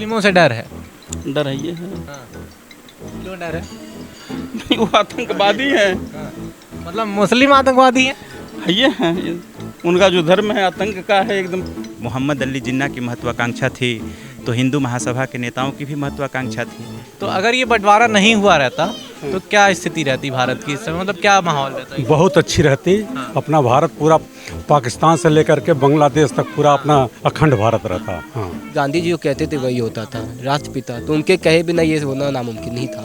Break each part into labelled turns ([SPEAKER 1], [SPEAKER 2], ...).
[SPEAKER 1] मुस्लिमों से डर है?
[SPEAKER 2] डर है ये है।
[SPEAKER 1] हाँ। क्यों डर है?
[SPEAKER 2] नहीं, वो आतंकवादी है।
[SPEAKER 1] हाँ। मतलब मुस्लिम आतंकवादी है?
[SPEAKER 2] ये है उनका जो धर्म है आतंक का है एकदम।
[SPEAKER 3] मोहम्मद अली जिन्ना की महत्वाकांक्षा थी तो हिंदू महासभा के नेताओं की भी महत्वाकांक्षा थी।
[SPEAKER 1] तो अगर ये बंटवारा नहीं हुआ रहता तो क्या स्थिति रहती भारत की इस समय, मतलब क्या माहौल रहता?
[SPEAKER 4] बहुत अच्छी रहती। अपना भारत पूरा पाकिस्तान से लेकर के बांग्लादेश तक पूरा अपना अखंड भारत रहता। हाँ,
[SPEAKER 5] गांधी जी को कहते थे वही होता था राष्ट्रपिता, तो उनके कहे बिना ये होना नामुमकिन नहीं था।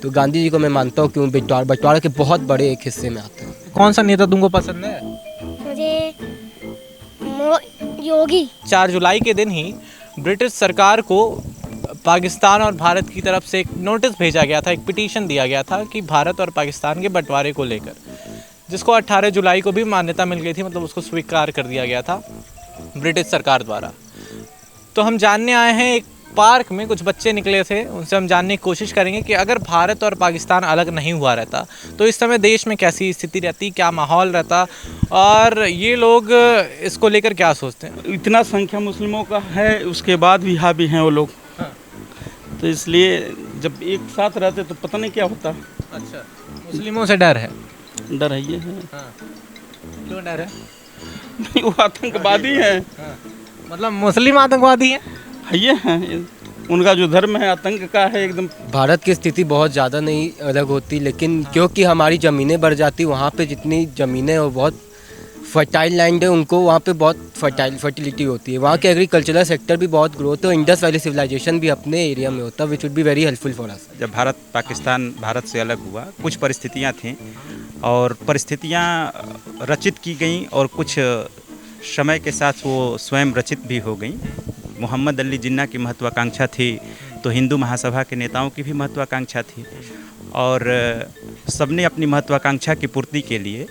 [SPEAKER 5] तो गांधी जी को मैं मानता हूँ कि वो बंटवारा के बहुत बड़े एक हिस्से में आते हैं।
[SPEAKER 1] कौन सा नेता तुमको पसंद है?
[SPEAKER 6] मुझे योगी।
[SPEAKER 1] 4 जुलाई के दिन ही ब्रिटिश सरकार को पाकिस्तान और भारत की तरफ से एक नोटिस भेजा गया था, एक पिटीशन दिया गया था कि भारत और पाकिस्तान के बंटवारे को लेकर, जिसको 18 जुलाई को भी मान्यता मिल गई थी, मतलब उसको स्वीकार कर दिया गया था ब्रिटिश सरकार द्वारा। तो हम जानने आए हैं, एक पार्क में कुछ बच्चे निकले थे, उनसे हम जानने की कोशिश करेंगे कि अगर भारत और पाकिस्तान अलग नहीं हुआ रहता तो इस समय देश में कैसी स्थिति रहती, क्या माहौल रहता, और ये लोग इसको लेकर क्या सोचते हैं।
[SPEAKER 2] इतना संख्या मुस्लिमों का है उसके बाद भी हावी हैं वो लोग।
[SPEAKER 1] हाँ।
[SPEAKER 2] तो इसलिए जब एक साथ रहते तो पता नहीं क्या होता।
[SPEAKER 1] अच्छा, मुस्लिमों से डर है?
[SPEAKER 2] डर है ये है।
[SPEAKER 1] हाँ। क्यों डर है?
[SPEAKER 2] नहीं, वो आतंकवादी है।
[SPEAKER 1] हाँ। मतलब मुस्लिम आतंकवादी है?
[SPEAKER 2] ये है उनका जो धर्म है आतंक का है एकदम।
[SPEAKER 5] भारत की स्थिति बहुत ज़्यादा नहीं अलग होती, लेकिन क्योंकि हमारी ज़मीनें बढ़ जाती, वहाँ पे जितनी ज़मीनें और बहुत फर्टाइल लैंड है, उनको वहाँ पे बहुत फर्टिलिटी होती है। वहाँ के एग्रीकल्चरल सेक्टर भी बहुत ग्रोथ है, इंडस वैली सिविलाइजेशन भी अपने एरिया में होता है, which would be very helpful for us.
[SPEAKER 3] जब पाकिस्तान भारत से अलग हुआ, कुछ परिस्थितियां थीं और परिस्थितियां रचित की गईं और कुछ समय के साथ वो स्वयं रचित भी हो गईं। मोहम्मद अली जिन्ना की महत्वाकांक्षा थी तो हिंदू महासभा के नेताओं की भी महत्वाकांक्षा थी, और सबने अपनी महत्वाकांक्षा की पूर्ति के लिए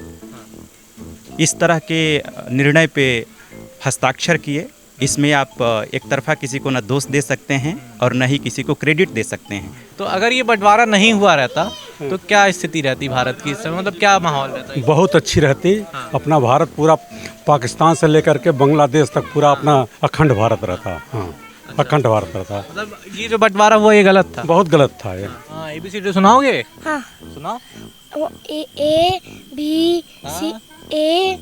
[SPEAKER 3] इस तरह के निर्णय पे हस्ताक्षर किए। इसमें आप एक तरफा किसी को न दोष दे सकते हैं और न ही किसी को क्रेडिट दे सकते हैं।
[SPEAKER 1] तो अगर ये बंटवारा नहीं हुआ रहता तो क्या स्थिति रहती भारत की इस समय, मतलब क्या माहौल रहता?
[SPEAKER 4] बहुत अच्छी रहती। अपना भारत पूरा पाकिस्तान से लेकर के बांग्लादेश तक पूरा अपना अखंड भारत रहता। हाँ, अखंड भारत रहता।
[SPEAKER 1] मतलब ये जो बंटवारा हुआ ये गलत था?
[SPEAKER 4] बहुत गलत था ये।
[SPEAKER 1] हाँ, ABCD सुनाओगे?
[SPEAKER 6] हाँ।
[SPEAKER 1] सुनाओ।
[SPEAKER 6] वो A B C A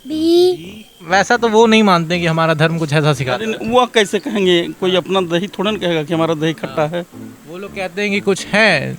[SPEAKER 6] B।
[SPEAKER 1] वैसा तो वो नहीं मानते कि हमारा धर्म कुछ ऐसा सिखाता है।
[SPEAKER 2] वो कैसे कहेंगे, कोई अपना दही थोड़ा ना कहेगा कि हमारा दही खट्टा है।
[SPEAKER 1] वो लोग कहते हैं कि कुछ हैं,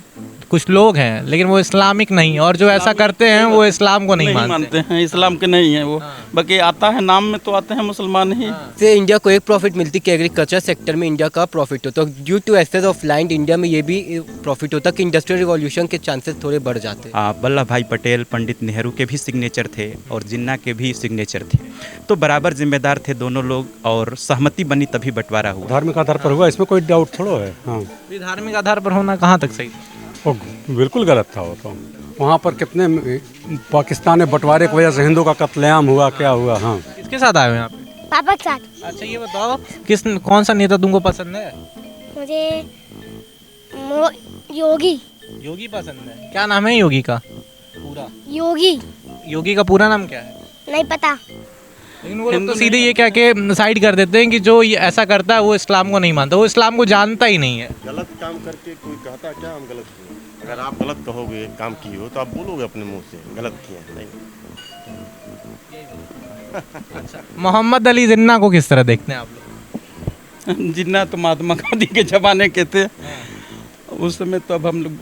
[SPEAKER 1] कुछ लोग हैं, लेकिन वो इस्लामिक नहीं, और जो ऐसा करते हैं वो इस्लाम को नहीं मानते
[SPEAKER 2] हैं, इस्लाम के नहीं है वो। बाकी आता है नाम में तो आते हैं मुसलमान ही।
[SPEAKER 5] से इंडिया को एक प्रॉफिट मिलती कि एग्रीकल्चर सेक्टर में इंडिया का प्रॉफिट होता है, due to access of land India में ये भी प्रॉफिट होता कि इंडस्ट्रियल रिवॉल्यूशन के चांसेस थोड़े बढ़ जाते।
[SPEAKER 3] वल्लभ भाई पटेल, पंडित नेहरू के भी सिग्नेचर थे और जिन्ना के भी सिग्नेचर थे, तो बराबर जिम्मेदार थे दोनों लोग, और सहमति बनी तभी बंटवारा हुआ।
[SPEAKER 4] धार्मिक आधार पर हुआ, इसमें कोई डाउट थोड़ा है। हाँ,
[SPEAKER 1] धार्मिक आधार पर होना कहाँ तक सही?
[SPEAKER 4] वो बिल्कुल गलत था। वो तो वहाँ पर कितने पाकिस्तान में बंटवारे की वजह से हिंदू का कत्लेआम हुआ, क्या हुआ। हाँ,
[SPEAKER 1] किसके साथ आए हो यहाँ पे?
[SPEAKER 6] पापा के साथ।
[SPEAKER 1] अच्छा, ये बताओ कौन सा नेता तुमको पसंद है?
[SPEAKER 6] मुझे योगी।
[SPEAKER 1] योगी पसंद है? क्या नाम है योगी का पूरा?
[SPEAKER 6] योगी।
[SPEAKER 1] योगी का पूरा नाम क्या है?
[SPEAKER 6] नहीं पता।
[SPEAKER 1] लेकिन वो लोग तो सीधे ये कह के साइड कर देते हैं कि जो ये ऐसा करता है वो इस्लाम को नहीं मानता, वो इस्लाम को जानता ही नहीं है।
[SPEAKER 7] गलत काम करके कोई कहता है क्या हम गलत किए? अगर आप गलत कहोगे काम किए हो तो आप बोलोगे अपने मुंह से गलत किए नहीं।
[SPEAKER 1] मोहम्मद अली जिन्ना को किस तरह देखते हैं आप लोग?
[SPEAKER 2] जिन्ना तो महात्मा गांधी के जमाने के थे, उस समय तो अब हम लोग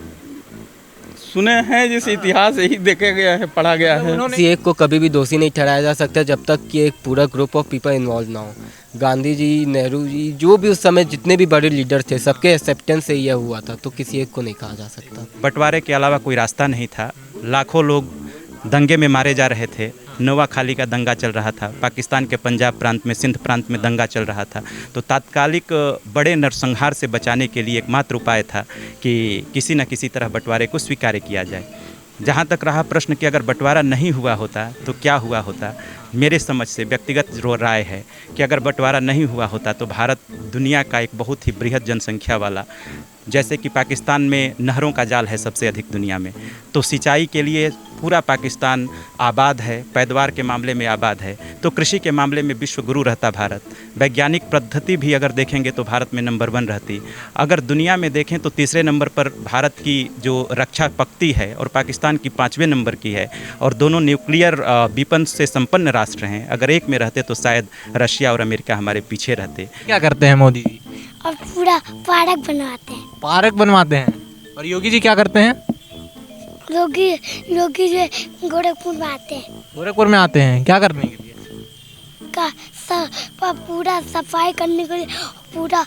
[SPEAKER 2] सुने हैं, जैसे इतिहास यही देखा गया है, पढ़ा गया है।
[SPEAKER 5] किसी एक को कभी भी दोषी नहीं ठहराया जा सकता जब तक कि एक पूरा ग्रुप ऑफ पीपल इन्वॉल्व ना हो। गांधी जी, नेहरू जी, जो भी उस समय जितने भी बड़े लीडर थे, सबके एक्सेप्टेंस से यह हुआ था, तो किसी एक को नहीं कहा जा सकता।
[SPEAKER 3] बंटवारे के अलावा कोई रास्ता नहीं था। लाखों लोग दंगे में मारे जा रहे थे। नोआखाली का दंगा चल रहा था, पाकिस्तान के पंजाब प्रांत में, सिंध प्रांत में दंगा चल रहा था। तो तात्कालिक बड़े नरसंहार से बचाने के लिए एकमात्र उपाय था कि किसी न किसी तरह बंटवारे को स्वीकार किया जाए। जहाँ तक रहा प्रश्न कि अगर बंटवारा नहीं हुआ होता तो क्या हुआ होता, मेरे समझ से व्यक्तिगत जो राय है कि अगर बंटवारा नहीं हुआ होता तो भारत दुनिया का एक बहुत ही बृहद जनसंख्या वाला, जैसे कि पाकिस्तान में नहरों का जाल है सबसे अधिक दुनिया में, तो सिंचाई के लिए पूरा पाकिस्तान आबाद है, पैदावार के मामले में आबाद है, तो कृषि के मामले में विश्व गुरु रहता भारत। वैज्ञानिक पद्धति भी अगर देखेंगे तो भारत में नंबर 1 रहती। अगर दुनिया में देखें तो तीसरे नंबर पर भारत की जो रक्षा पक्ति है और पाकिस्तान की 5वें नंबर की है, और दोनों न्यूक्लियर वेपन से संपन्न राष्ट्र हैं। अगर एक में रहते तो शायद रशिया और अमेरिका हमारे पीछे रहते।
[SPEAKER 1] क्या करते हैं मोदी जी?
[SPEAKER 6] और पूरा पार्क बनवाते हैं।
[SPEAKER 1] पार्क बनवाते हैं। और योगी जी क्या करते हैं?
[SPEAKER 6] लोगी जो गोरखपुर में आते हैं
[SPEAKER 1] गोरखपुर में आते हैं क्या करने के लिए?
[SPEAKER 6] पूरा सफाई करने के लिए, पूरा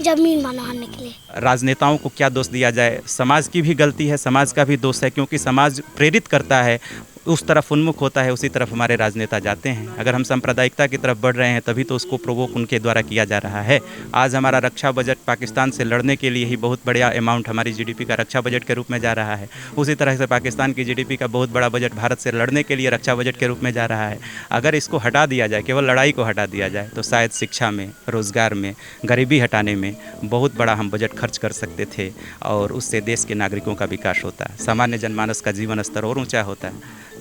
[SPEAKER 6] जमीन बनाने के लिए।
[SPEAKER 3] राजनेताओं को क्या दोष दिया जाए, समाज की भी गलती है, समाज का भी दोष है, क्योंकि समाज प्रेरित करता है, उस तरफ उन्मुख होता है, उसी तरफ हमारे राजनेता जाते हैं। अगर हम सांप्रदायिकता की तरफ बढ़ रहे हैं तभी तो उसको प्रोवोक उनके द्वारा किया जा रहा है। आज हमारा रक्षा बजट पाकिस्तान से लड़ने के लिए ही बहुत बड़ा अमाउंट हमारी जीडीपी का रक्षा बजट के रूप में जा रहा है। उसी तरह से पाकिस्तान की जीडीपी का बहुत बड़ा बजट भारत से लड़ने के लिए रक्षा बजट के रूप में जा रहा है। अगर इसको हटा दिया जाए, केवल लड़ाई को हटा दिया जाए, तो शायद शिक्षा में, रोज़गार में, गरीबी हटाने में बहुत बड़ा हम बजट खर्च कर सकते थे और उससे देश के नागरिकों का विकास होता, सामान्य जनमानस का जीवन स्तर और ऊँचा होता।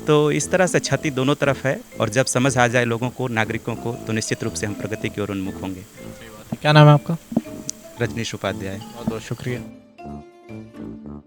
[SPEAKER 3] तो इस तरह से क्षति दोनों तरफ है, और जब समझ आ जाए लोगों को, नागरिकों को, तो निश्चित रूप से हम प्रगति की ओर उन्मुख होंगे।
[SPEAKER 1] क्या नाम है आपका?
[SPEAKER 3] रजनीश उपाध्याय।
[SPEAKER 1] बहुत बहुत शुक्रिया।